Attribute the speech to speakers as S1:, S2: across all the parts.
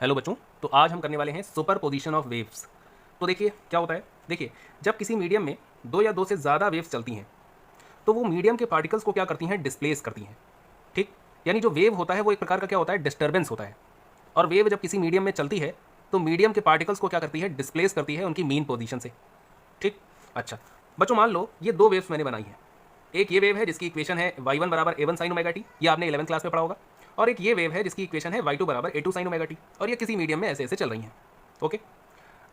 S1: Hello बच्चों। तो आज हम करने वाले हैं सुपर पोजिशन ऑफ वेव्स। तो देखिए क्या होता है। देखिए, जब किसी मीडियम में दो या दो से ज़्यादा वेव्स चलती हैं तो वो मीडियम के पार्टिकल्स को क्या करती हैं, डिस्प्लेस करती हैं। ठीक, यानी जो वेव होता है वो एक प्रकार का क्या होता है, डिस्टर्बेंस होता है। और वेव जब किसी मीडियम में चलती है तो मीडियम के पार्टिकल्स को क्या करती है, डिस्प्लेस करती है उनकी मीन पोजीशन से। ठीक, अच्छा बच्चों, मान लो ये दो वेव्स मैंने बनाई हैं। एक ये वेव है जिसकी इक्वेशन है y1 बराबर a1 साइन ओमेगा टी, ये आपने 11th क्लास में पढ़ा होगा। और एक ये वेव है जिसकी इक्वेशन है y2 बराबर a2 साइन ओमेगा टी, और ये किसी मीडियम में ऐसे ऐसे चल रही हैं। ओके,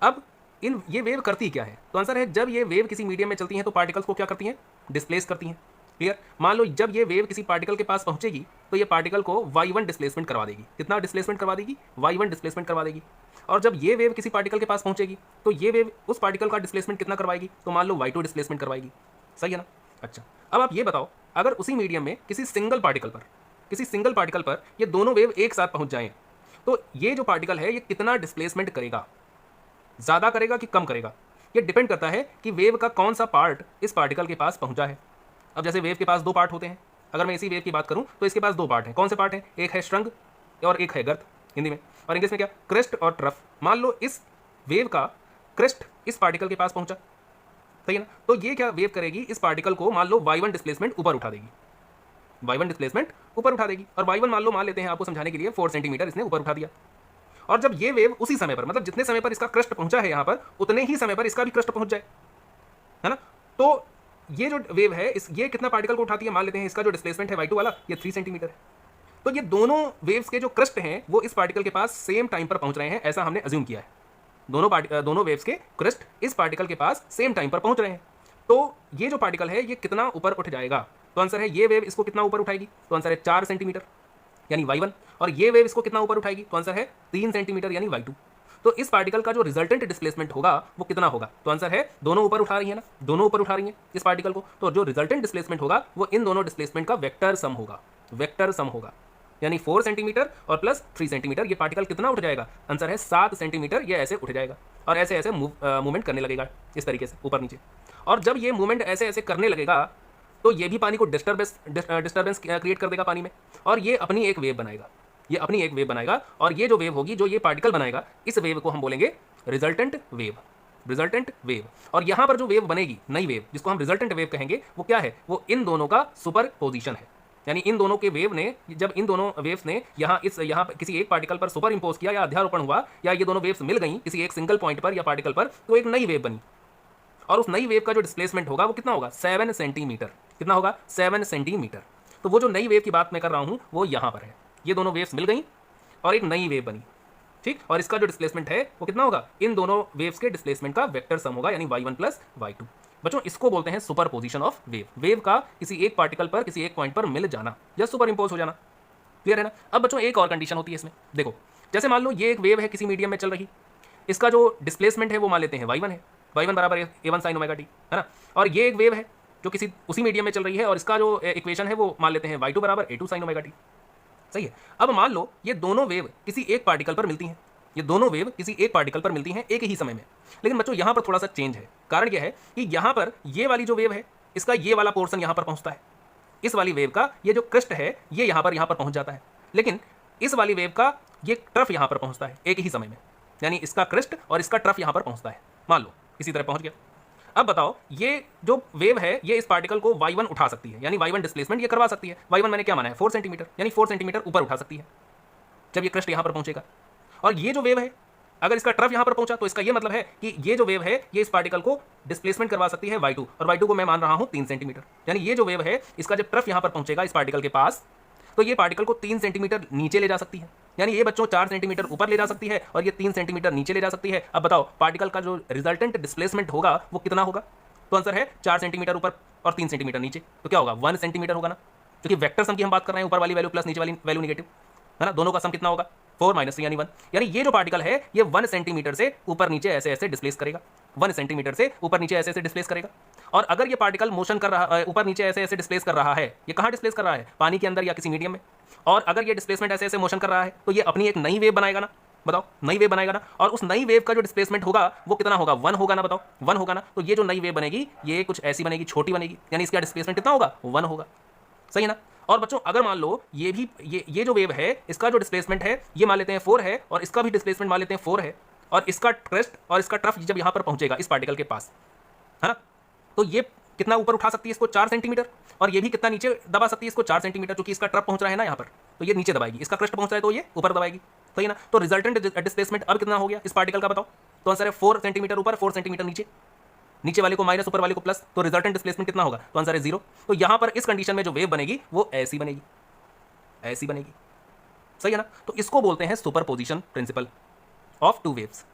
S1: अब इन ये वेव करती क्या है, तो आंसर है जब ये वेव किसी मीडियम में चलती हैं तो पार्टिकल्स को क्या करती हैं, डिस्प्लेस करती हैं। क्लियर। मान लो जब ये वेव किसी पार्टिकल के पास पहुंचेगी तो ये पार्टिकल को y1 डिस्प्लेसमेंट करवा देगी। कितना डिस्प्लेसमेंट करवा देगी, y1 डिस्प्लेसमेंट करवा देगी। और जब ये वेव किसी पार्टिकल के पास पहुंचेगी तो ये वेव उस पार्टिकल का डिस्प्लेसमेंट कितना करवाएगी, तो मान लो y2 डिस्प्लेसमेंट करवाएगी। सही है ना। अच्छा, अब आप ये बताओ, अगर उसी मीडियम में किसी सिंगल पार्टिकल पर ये दोनों वेव एक साथ पहुंच जाएं तो ये जो पार्टिकल है ये कितना डिस्प्लेसमेंट करेगा, ज़्यादा करेगा कि कम करेगा। ये डिपेंड करता है कि वेव का कौन सा पार्ट इस पार्टिकल के पास पहुंचा है। अब जैसे वेव के पास दो पार्ट होते हैं, अगर मैं इसी वेव की बात करूं तो इसके पास दो पार्ट हैं। कौन से पार्ट हैं, एक है स्ट्रंग और एक है गर्त हिंदी में, और इंग्लिश में क्या, क्रेस्ट और ट्रफ। मान लो इस वेव का क्रेस्ट इस पार्टिकल के पास पहुंचा, सही है ना। तो ये क्या वेव करेगी, इस पार्टिकल को मान लो y1 डिस्प्लेसमेंट ऊपर उठा देगी, y1 डिस्प्लेसमेंट ऊपर उठा देगी। और y1 मान लेते हैं आपको समझाने के लिए 4 सेंटीमीटर इसने ऊपर उठा दिया। और जब ये वेव उसी समय पर, मतलब जितने समय पर इसका क्रस्ट पहुंचा है यहाँ पर, उतने ही समय पर इसका भी क्रस्ट पहुंच जाए, है ना। तो ये जो वेव है ये कितना पार्टिकल को उठाती है, मान लेते हैं इसका जो डिस्प्लेसमेट है y2 वाला, ये 3 सेंटीमीटर है। तो ये दोनों वेव्स के जो क्रस्ट हैं वो इस पार्टिकल के पास सेम टाइम पर पहुंच रहे हैं, ऐसा हमने अज्यूम किया है। दोनों वेव्स के क्रस्ट इस पार्टिकल के पास सेम टाइम पर पहुंच रहे हैं। तो ये जो पार्टिकल है ये कितना ऊपर उठ जाएगा, तो आंसर है ये वेव इसको कितना ऊपर उठाएगी, तो आंसर है 4 सेंटीमीटर यानी y1। और ये वेव इसको कितना ऊपर उठाएगी, तो आंसर है 3 सेंटीमीटर यानी y2। तो इस पार्टिकल का जो रिजल्टेंट डिस्प्लेसमेंट होगा वो कितना होगा, तो आंसर है दोनों ऊपर उठा रही है ना, दोनों ऊपर उठा रही है इस पार्टिकल को, तो जो रिजल्टेंट डिस्प्लेसमेंट होगा वो इन दोनों डिस्प्लेसमेंट का वेक्टर सम होगा। यानी 4 सेंटीमीटर और प्लस 3 सेंटीमीटर, ये पार्टिकल कितना उठ जाएगा, आंसर है 7 सेंटीमीटर। ये ऐसे उठ जाएगा और ऐसे ऐसे मूवमेंट करने लगेगा इस तरीके से ऊपर नीचे। और जब ये मूवमेंट ऐसे ऐसे करने लगेगा तो ये भी पानी को डिस्टर्बेंस क्रिएट कर देगा पानी में, और ये अपनी एक वेव बनाएगा। और ये जो वेव होगी, जो ये पार्टिकल बनाएगा, इस वेव को हम बोलेंगे रिजल्टेंट वेव। और यहाँ पर जो वेव बनेगी, नई वेव जिसको हम रिजल्टेंट वेव कहेंगे, वो क्या है, वो इन दोनों का सुपर पोजिशन है। यानी इन दोनों के वेव ने, जब इन दोनों वेव्स ने यहाँ किसी एक पार्टिकल पर सुपर इंपोज किया या अध्यारोपण हुआ, या ये दोनों वेव्स मिल गई किसी एक सिंगल पॉइंट पर या पार्टिकल पर, तो एक नई वेव बनी। और उस नई वेव का जो डिस्प्लेसमेंट होगा वो कितना होगा, 7 सेंटीमीटर। कितना होगा, 7 सेंटीमीटर। तो वो जो नई वेव की बात मैं कर रहा हूँ वो यहाँ पर है। ये दोनों वेव्स मिल गई और एक नई वेव बनी, ठीक। और इसका जो डिस्प्लेसमेंट है वो कितना होगा, इन दोनों वेव्स के डिस्प्लेसमेंट का वेक्टर सम होगा, यानी y1 प्लस y2। बच्चों, इसको बोलते हैं सुपर पोजिशन ऑफ वेव का किसी एक पार्टिकल पर किसी एक पॉइंट पर मिल जाना या सुपर इंपोज हो जाना। क्लियर है ना। अब बच्चों एक और कंडीशन होती है इसमें। देखो, जैसे मान लो ये एक वेव है किसी मीडियम में चल रही, इसका जो डिस्प्लेसमेंट है वो मान लेते हैं y1 है, y1 बराबर a1 साइन ओमेगा टी, है ना। और ये एक वेव है जो किसी उसी मीडियम में चल रही है, और इसका जो इक्वेशन है वो मान लेते हैं y2 बराबर a2 साइन ओमेगा टी। सही है। अब मान लो ये दोनों वेव किसी एक पार्टिकल पर मिलती हैं, एक ही समय में। लेकिन बच्चों यहाँ पर थोड़ा सा चेंज है। कारण यह है कि यहाँ पर ये वाली जो वेव है, इसका ये वाला पोर्शन यहाँ पर पहुँचता है, इस वाली वेव का ये जो क्रेस्ट है ये यहाँ पर पहुँच जाता है। लेकिन इस वाली वेव का ये ट्रफ यहाँ पर पहुँचता है एक ही समय में, यानी इसका क्रेस्ट और इसका ट्रफ यहाँ पर पहुँचता है। मान लो इसी तरह पहुँच गया। अब बताओ, ये जो वेव है ये इस पार्टिकल को y1 उठा सकती है, यानी y1 डिस्प्लेसमेंट ये करवा सकती है। y1 मैंने क्या माना है, 4 सेंटीमीटर, यानी 4 सेंटीमीटर ऊपर उठा सकती है जब ये क्रेस्ट यहाँ पर पहुँचेगा। और ये जो वेव है, अगर इसका ट्रफ यहाँ पर पहुँचा तो इसका ये मतलब है कि ये जो वेव है ये इस पार्टिकल को डिस्प्लेसमेंट करवा सकती है y2, और y2 को मैं मान रहा हूँ 3 सेंटीमीटर। यानी ये जो वेव है इसका जब ट्रफ यहाँ पर पहुँचेगा इस पार्टिकल के पास, तो ये पार्टिकल को 3 सेंटीमीटर नीचे ले जा सकती है। यानी ये बच्चों 4 सेंटीमीटर ऊपर ले जा सकती है और ये 3 सेंटीमीटर नीचे ले जा सकती है। अब बताओ पार्टिकल का जो रिजल्टेंट डिस्प्लेसमेंट होगा वो कितना होगा, तो आंसर है 4 सेंटीमीटर ऊपर और 3 सेंटीमीटर नीचे। तो क्या होगा, 1 सेंटीमीटर होगा ना, क्योंकि वेक्टर सम की हम बात कर रहे हैं, ऊपर वाली वैल्यू प्लस नीचे वाली वैल्यू निगेटिव, है ना। दोनों का सम कितना होगा, 4 माइनस 3 यानी 1। यानी ये जो पार्टिकल है ये 1 सेंटीमीटर से ऊपर नीचे ऐसे ऐसे डिस्प्लेस करेगा, 1 सेंटीमीटर से ऊपर नीचे ऐसे ऐसे डिस्प्लेस करेगा। और अगर ये पार्टिकल मोशन कर रहा है, ऊपर नीचे ऐसे ऐसे डिस्प्लेस कर रहा है, ये कहाँ डिस्प्लेस कर रहा है, पानी के अंदर या किसी मीडियम में। और अगर ये डिस्प्लेसमेंट ऐसे ऐसे मोशन कर रहा है तो ये अपनी एक नई वेव बनाएगा ना, बताओ, नई वेव बनाएगा ना। और उस नई वेव का जो डिस्प्लेसमेंट होगा वो कितना होगा, 1 होगा ना, बताओ 1 होगा ना। तो ये जो नई वेव बनेगी ये कुछ ऐसी बनेगी, छोटी बनेगी, यानी इसका डिस्प्लेसमेंट कितना होगा, 1 होगा। सही है ना। और बच्चों अगर मान लो ये भी ये जो वेव है इसका जो डिस्प्लेसमेंट है ये मान लेते हैं 4 है, और इसका भी डिस्प्लेसमेंट मान लेते हैं 4 है, और इसका क्रेस्ट और इसका ट्रफ जब यहाँ पर पहुंचेगा इस पार्टिकल के पास, है ना, तो ये कितना ऊपर उठा सकती है इसको 4 सेंटीमीटर, और ये भी कितना नीचे दबा सकती है इसको 4 सेंटीमीटर, क्योंकि इसका ट्रफ पहुंच रहा है ना यहाँ पर, तो ये नीचे दबाएगी, इसका क्रेस्ट पहुंच रहा है तो ये ऊपर दबाएगी, सही ना। तो रिजल्टेंट डिस्प्लेसमेंट अब कितना हो गया इस पार्टिकल का बताओ, तो आंसर है 4 सेंटीमीटर ऊपर 4 सेंटीमीटर नीचे, नीचे वाले को माइनस ऊपर वाले को प्लस, तो रिजल्टेंट डिस्प्लेसमेंट कितना होगा, तो आंसर है 0। तो यहां पर इस कंडीशन में जो वेव बनेगी वो ऐसी बनेगी, ऐसी बनेगी, सही है ना। तो इसको बोलते हैं superposition principle of two waves,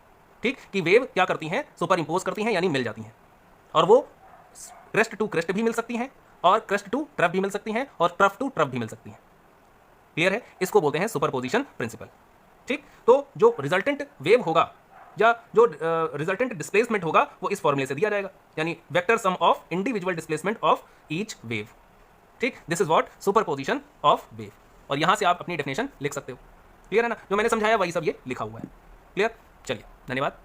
S1: ठीक, कि वेव क्या करती हैं, सुपर इंपोज करती हैं, यानी मिल जाती हैं, और वो क्रेस्ट टू क्रेस्ट भी मिल सकती हैं, और क्रेस्ट टू ट्रफ भी मिल सकती हैं, और ट्रफ टू ट्रफ भी मिल सकती हैं। क्लियर है, इसको बोलते हैं सुपरपोजिशन प्रिंसिपल, ठीक। तो जो रिजल्टेंट वेव होगा या जो रिजल्टेंट डिस्प्लेसमेंट होगा वो इस फॉर्मूले से दिया जाएगा, यानी vector sum of individual displacement of each wave, ठीक। This is what superposition of wave, और यहां से आप अपनी डेफिनेशन लिख सकते हो। क्लियर है ना, जो मैंने समझाया वही सब ये लिखा हुआ है। क्लियर, चलिए धन्यवाद।